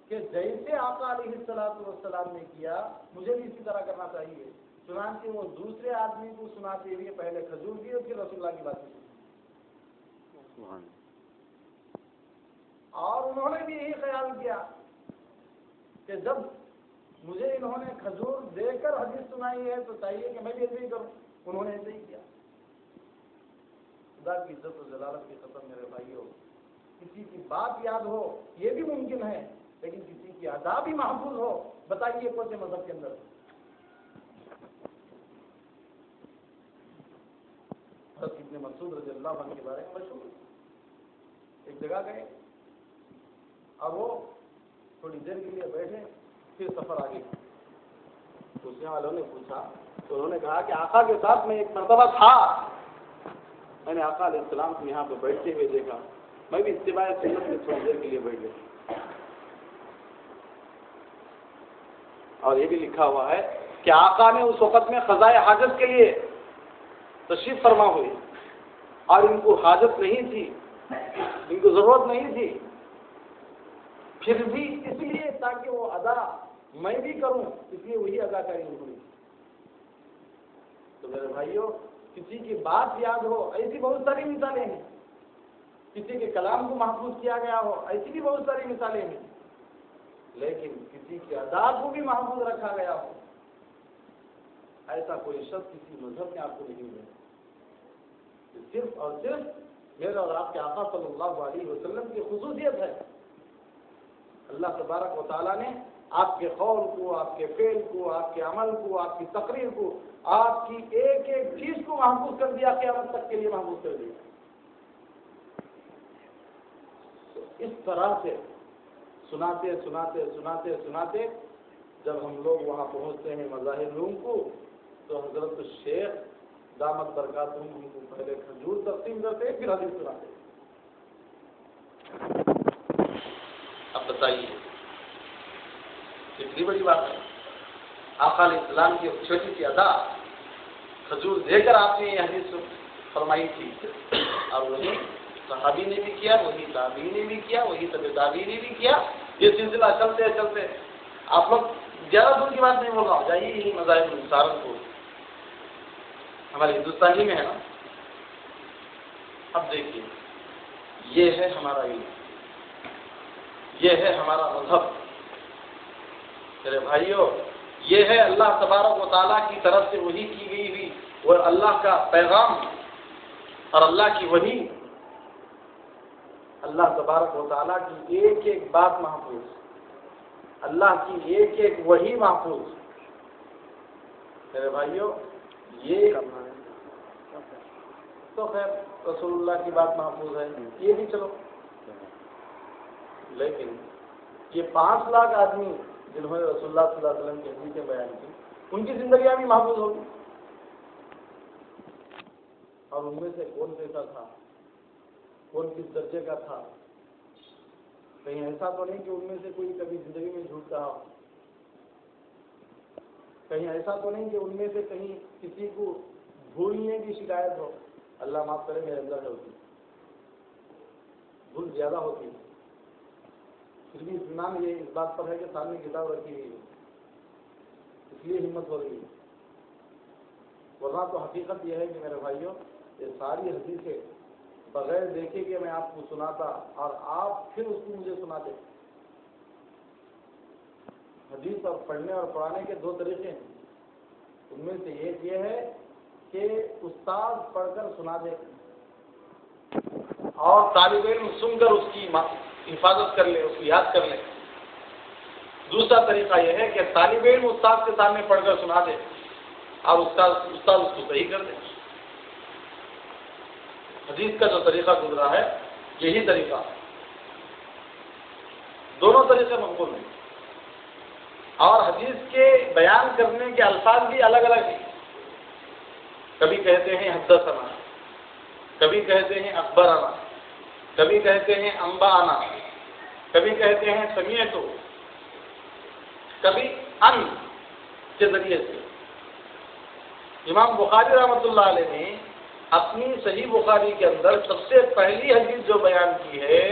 کہ جیسے آقا علیہ الصلوۃ والسلام نے کیا مجھے بھی اسی طرح کرنا چاہیے۔ چنانچہ وہ دوسرے آدمی کو سناتے ہوئے پہلے کھجور دی اور پھر رسول اللہ کی بات کی، اور انہوں نے بھی یہی خیال کیا کہ جب مجھے انہوں نے کھجور دے کر حدیث سنائی ہے تو چاہیے کہ میں بھی ایسے ہی کروں۔ انہوں نے ایسے ہی کیا۔ خدا کی عزت و جلالت کی قسم میرے بھائیوں، کسی کی بات یاد ہو یہ بھی ممکن ہے، لیکن کسی کی ادا بھی محفوظ ہو، بتائیے کون سے مذہب کے اندر؟ حضرت ابن مسعود رضی اللہ عنہ کے بارے میں مشہور، ایک جگہ گئے اور وہ تھوڑی دیر کے لیے بیٹھے، پھر سفر آگے۔ پوچھنے والوں نے پوچھا تو انہوں نے کہا کہ آقا کے ساتھ میں ایک مرتبہ تھا، میں نے آقا علیہ السلام کو یہاں پہ بیٹھتے ہوئے دیکھا، میں بھی اتباع سنت میں تھوڑی دیر کے لیے بیٹھ گیا۔ اور یہ بھی لکھا ہوا ہے کہ آقا نے اس وقت میں قضائے حاجت کے لیے تشریف فرما ہوئی، اور ان کو حاجت نہیں تھی، ان کو ضرورت نہیں تھی، پھر بھی اس لیے تاکہ وہ ادا میں بھی کروں، اس لیے وہی ادا کری انہوں نے۔ تو میرے بھائیوں کسی کی بات یاد ہو، ایسی بہت ساری مثالیں ہیں کسی کے کلام کو محفوظ کیا گیا ہو، ایسی بھی بہت ساری مثالیں ہیں، لیکن کسی کی عادات کو بھی محفوظ رکھا گیا ہو، ایسا کوئی شخص کسی مذہب میں آپ کو نہیں ملے۔ صرف اور صرف میرے اور آپ کے آقا صلی اللہ علیہ وسلم کی خصوصیت ہے۔ اللہ تبارک و تعالیٰ نے آپ کے قول کو، آپ کے فعل کو، آپ کے عمل کو، آپ کی تقریر کو، آپ کی ایک ایک چیز کو محفوظ کر دیا، قیامت تک کے لیے محفوظ کر دیا۔ تو اس طرح سے سناتے سناتے سناتے سناتے جب ہم لوگ وہاں پہنچتے ہیں مظاہر روم کو، تو حضرت شیخ دامت برکاتہم ہم کو پہلے کھجور تقسیم کرتے پھر حدیث سناتے۔ اب بتائیے کتنی بڑی بات ہے، آقا علیہ السلام کی چھوٹی سی ادا کھجور دے کر آپ نے یہ حدیث فرمائی تھی، اور وہی صحابی نے بھی کیا، وہی تابعی نے بھی کیا، وہی تبع تابعی نے بھی کیا، یہ سلسلہ چلتے چلتے آپ لوگ زیادہ دور کی بات نہیں بول رہا ہوں، جائیے یہی مذاہب سہارنپور ہمارے ہندوستانی میں ہے نا۔ اب دیکھیے یہ ہے ہمارا علم، یہ ہے ہمارا مذہب میرے بھائیوں، یہ ہے اللہ تبارک و تعالیٰ کی طرف سے وحی کی گئی ہوئی وہ اللہ کا پیغام اور اللہ کی وحی، اللہ تبارک و تعالیٰ کی ایک ایک بات محفوظ، اللہ کی ایک ایک وحی محفوظ میرے بھائیوں۔ یہ تو خیر رسول اللہ کی بات محفوظ ہے، یہ بھی چلو، لیکن یہ 5 لاکھ آدمی جنہوں نے رسول اللہ صلی اللہ علیہ وسلم کی حدیثیں بیان کی، ان کی زندگیاں بھی محفوظ ہوگی، اور ان میں سے کون کیسا تھا، کون کس درجے کا تھا؟ کہیں ایسا تو نہیں کہ ان میں سے کوئی کبھی زندگی میں جھوٹ کہا ہو، کہیں ایسا تو نہیں کہ ان میں سے کہیں کسی کو بھولنے کی شکایت ہو، اللہ معاف کرے میرے اندر ہوتی، بھول زیادہ ہوتی ہے، پھر بھی اطمینان یہ اس بات پر ہے کہ سامنے کتاب رکھی ہوئی ہے، اس لیے ہمت ہو رہی ہے، ورنہ تو حقیقت یہ ہے کہ میرے بھائیوں یہ ساری حدیثیں بغیر دیکھے کہ میں آپ کو سناتا اور آپ پھر اس کو مجھے سناتے۔ حدیث اور پڑھنے اور پڑھانے کے 2 طریقے ہیں، ان میں سے ایک یہ ہے کہ استاد پڑھ کر سنا دے اور طالب علم سن کر اس کی حفاظت کر لے، اس کی یاد کر لے۔ دوسرا طریقہ یہ ہے کہ طالب علم استاد کے سامنے پڑھ کر سنا دے اور استاد اس کو صحیح کر دے۔ حدیث کا جو طریقہ گزرا ہے یہی طریقہ، دونوں طریقے مقبول ہیں، اور حدیث کے بیان کرنے کے الفاظ بھی الگ الگ ہیں، کبھی کہتے ہیں حدثنا، کبھی کہتے ہیں اخبرنا، کبھی کہتے ہیں انبانا، کبھی کہتے ہیں سمیعت، کبھی ان کے ذریعے سے۔ امام بخاری رحمۃ اللہ علیہ نے اپنی صحیح بخاری کے اندر سب سے پہلی حدیث جو بیان کی ہے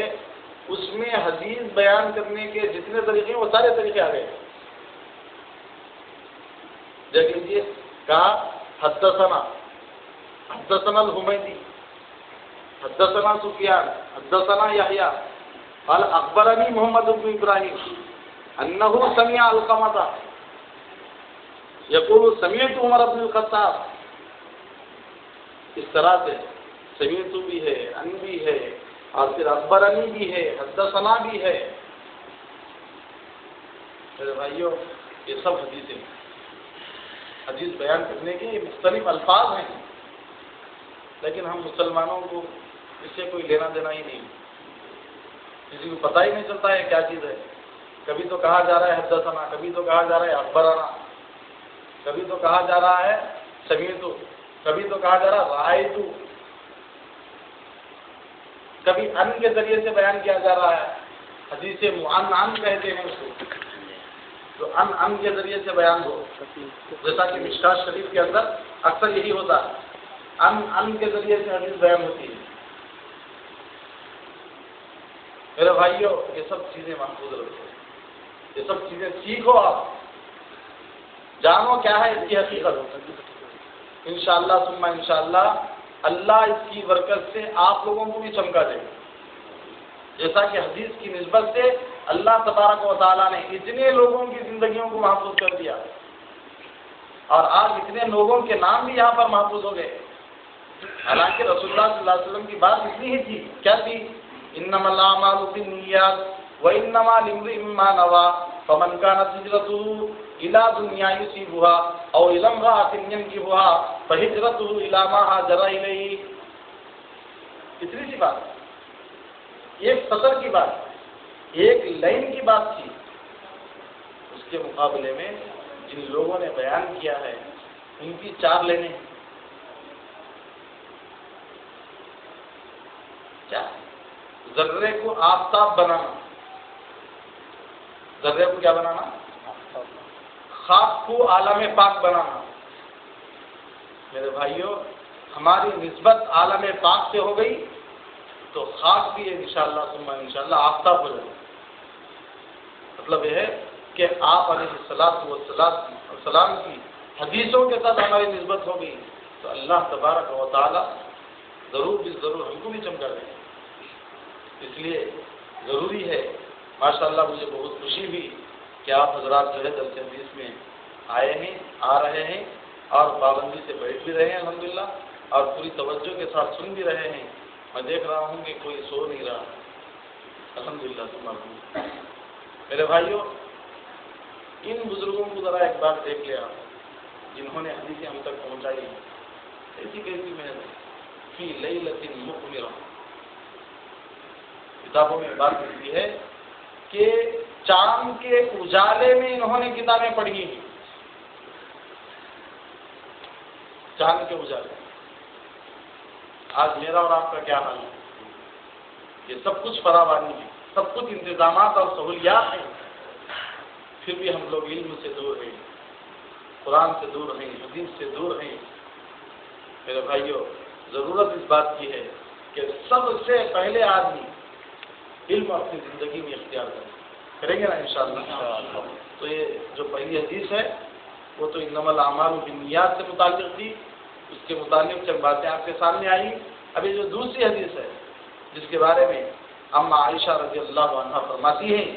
اس میں حدیث بیان کرنے کے جتنے طریقے ہیں وہ سارے طریقے آ گئے۔ دیکھیے کہا حدثنا الحمیدی، حدثنا سفیان، حدثنا یحییٰ قال اخبرنی محمد بن ابراہیم انہ سمع علقمۃ یقول سمعت عمر بن الخطاب۔ اس طرح سے سمعت بھی ہے، ان بھی ہے، اور پھر اخبرنی بھی ہے، حدثنا بھی ہے۔ میرے بھائیوں یہ سب حدیثیں، حدیث بیان کرنے کے یہ مختلف الفاظ ہیں، لیکن ہم مسلمانوں کو اس سے کوئی لینا دینا ہی نہیں، کسی کو پتہ ہی نہیں چلتا ہے کیا چیز ہے۔ کبھی تو کہا جا رہا ہے حدثنا، کبھی تو کہا جا رہا ہے اخبرنا، کبھی تو کہا جا رہا ہے سمعت، کبھی تو کہا جا رہا ہے رأیت، کبھی ان کے ذریعے سے بیان کیا جا رہا ہے، حدیث معنعن کہتے ہیں اس کو، جو ان کے ذریعے سے بیان ہو، جیسا کہ مشکات شریف کے اندر اکثر یہی ہوتا ہے، ان کے ذریعے سے حدیث بیان ہوتی ہے۔ میرے بھائیوں یہ سب چیزیں محفوظ رکھو، یہ سب چیزیں سیکھو، آپ جانو کیا ہے اس کی حقیقت۔ انشاءاللہ ثم انشاءاللہ اللہ اس کی برکت سے آپ لوگوں کو بھی چمکا دے گا۔ جیسا کہ حدیث کی نسبت سے اللہ تبارک و تعالیٰ نے اتنے لوگوں کی زندگیوں کو محفوظ کر دیا، اور آج اتنے لوگوں کے نام بھی یہاں پر محفوظ ہو گئے۔ حالانکہ رسول اللہ صلی اللہ علیہ وسلم کی بات اتنی ہی تھی، کیا تھی؟ انما الاعمال بالنیات وانما لامرئ ما نوى فمن كانت هجرته الى دنیا يصيبها او الى امرأة ينكحها فهجرته الى ما هاجر اليه۔ اتنی سی بات، ایک سطر کی بات، ایک لائن کی بات تھی۔ اس کے مقابلے میں جن لوگوں نے بیان کیا ہے ان کی 4 لائنیں۔ کیا؟ ذرے کو آفتاب بنانا، ذرے کو کیا بنانا؟ خاک کو عالم پاک بنانا۔ میرے بھائیوں، ہماری نسبت عالم پاک سے ہو گئی تو خاک بھی انشاءاللہ ثم انشاءاللہ آفتاب ہو جائے۔ مطلب یہ ہے کہ آپ علیہ السلام کی حدیثوں کے ساتھ ہماری نسبت ہو گئی تو اللہ تبارک و تعالی ضرور ہم کو بھی چمکا دیں۔ اس لیے ضروری ہے، ماشاءاللہ مجھے بہت خوشی ہوئی کہ آپ حضرات جو ہے درس حدیث میں آئے ہیں، آ رہے ہیں اور پابندی سے بیٹھ بھی رہے ہیں الحمدللہ، اور پوری توجہ کے ساتھ سن بھی رہے ہیں۔ میں دیکھ رہا ہوں کہ کوئی سو نہیں رہا، الحمدللہ ثم الحمدللہ۔ میرے بھائیوں، ان بزرگوں کو ذرا ایک بار دیکھ لیا جنہوں نے حدیثیں ہم تک پہنچائی ہیں۔ ایسی کیسی محنت فی لیلۃ مقمرہ، کتابوں میں بات ملتی ہے کہ چاند کے اجالے میں انہوں نے کتابیں پڑھی ہیں۔ چاند کے اجالے۔ آج میرا اور آپ کا کیا حال ہے؟ یہ سب کچھ فراوانی ہے، سب کچھ انتظامات اور سہولیات ہیں، پھر بھی ہم لوگ علم سے دور ہیں، قرآن سے دور ہیں، حدیث سے دور ہیں۔ میرے بھائیوں، ضرورت اس بات کی ہے کہ سب سے پہلے آدمی علم اپنی زندگی میں اختیار کریں گے نا انشاءاللہ۔ تو یہ جو پہلی حدیث ہے وہ تو انما الاعمال بالنیات سے متعلق تھی، اس کے متعلق چند باتیں آپ کے سامنے آئی۔ ابھی جو دوسری حدیث ہے جس کے بارے میں اما عائشہ رضی اللہ عنہا فرماتی ہیں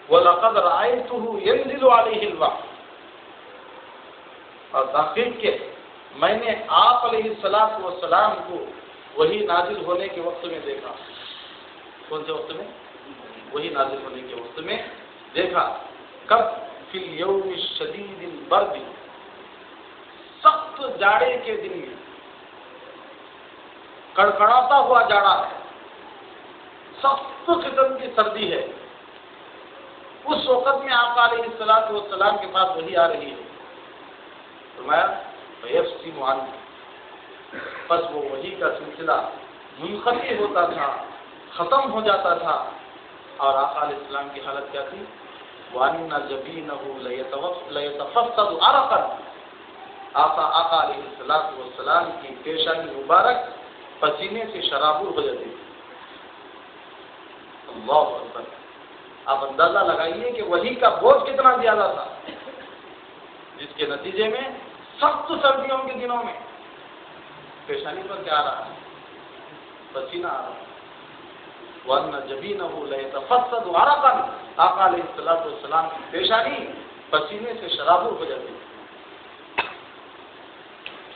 وَلَقَدْ رَأَيْتُهُ يَنزِلُ عَلَيْهِ الْوَحْيُ، اور تحقیق کے میں نے آپ علیہ السلام کو وہی نازل ہونے کے وقت میں دیکھا۔ کون سے وقت میں؟ وہی نازل ہونے کے وقت میں دیکھا۔ کب؟ فی الیوم الشدید البرد، سخت جاڑے کے دن میں، کڑکڑاتا ہوا جاڑا ہے، سخت قسم کی سردی ہے، اس وقت میں آپ علیہ السلام کے پاس وہی آ رہی ہے۔ فرمایا فیفصم عنہ، بس وہ وحی کا سلسلہ منقطع ہوتا تھا، ختم ہو جاتا تھا، اور آقا علیہ السلام کی حالت کیا تھی؟ وَأَنَّ جَبِينَهُ لَيَتَفَصَّدُ عَرَقًا، آقا علیہ السلام کی پیشانی مبارک پسینے سے شرابور ہو جاتی تھی۔ اللہ اکبر! آپ اندازہ لگائیے کہ وحی کا بوجھ کتنا زیادہ تھا، جس کے نتیجے میں سخت سردیوں کے دنوں میں پیشانی پر کیا آ رہا ہے؟ پسینہ آ رہا ہے۔ وَأَنَّ جَبِينَهُ لَيَتَفَصَّدُ عَرَقًا، آقا علیہ السلام کی پیشانی پسینے سے شرابور ہو جاتی ہے۔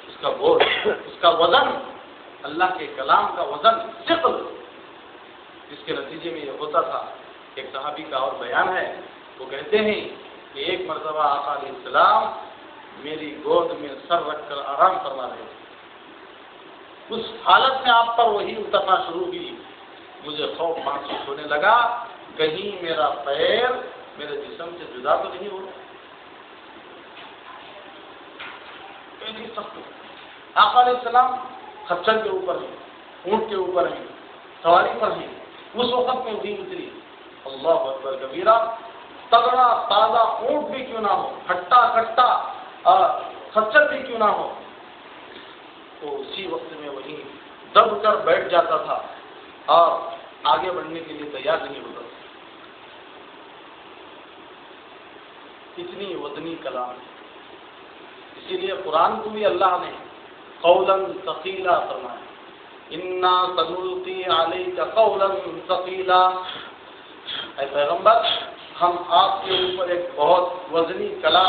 اس کا بوجھ، اس کا وزن، اللہ کے کلام کا وزن، ثقل، اس کے نتیجے میں یہ ہوتا تھا۔ ایک صحابی کا اور بیان ہے، وہ کہتے ہیں کہ ایک مرتبہ آقا علیہ السلام میری گود میں سر رکھ کر آرام فرما رہے تھے۔ اس حالت میں آپ پر وہی اترنا شروع ہوئی، مجھے خوف محسوس ہونے لگا کہیں میرا پیر میرے جسم سے جدا تو نہیں ہو رہا۔ آقا علیہ السلام خچر کے اوپر ہیں، اونٹ کے اوپر ہیں، سواری پر ہیں، اس وقت میں وہی اتری۔ اللہ اکبر کبیرہ! تگڑا تازہ اونٹ بھی کیوں نہ ہو، کھٹا کھٹا خچر بھی کیوں نہ ہو، تو اسی وقت میں وہیں دب کر بیٹھ جاتا تھا اور آگے بڑھنے کے لیے تیار نہیں ہوتا تھا۔ اتنی وزنی کلام، اسی لیے قرآن کو بھی اللہ نے قولاً ثقیلا فرمایا، انا سنلقی علیک قولا ثقیلا، اے پیغمبر ہم آپ کے اوپر ایک بہت وزنی کلام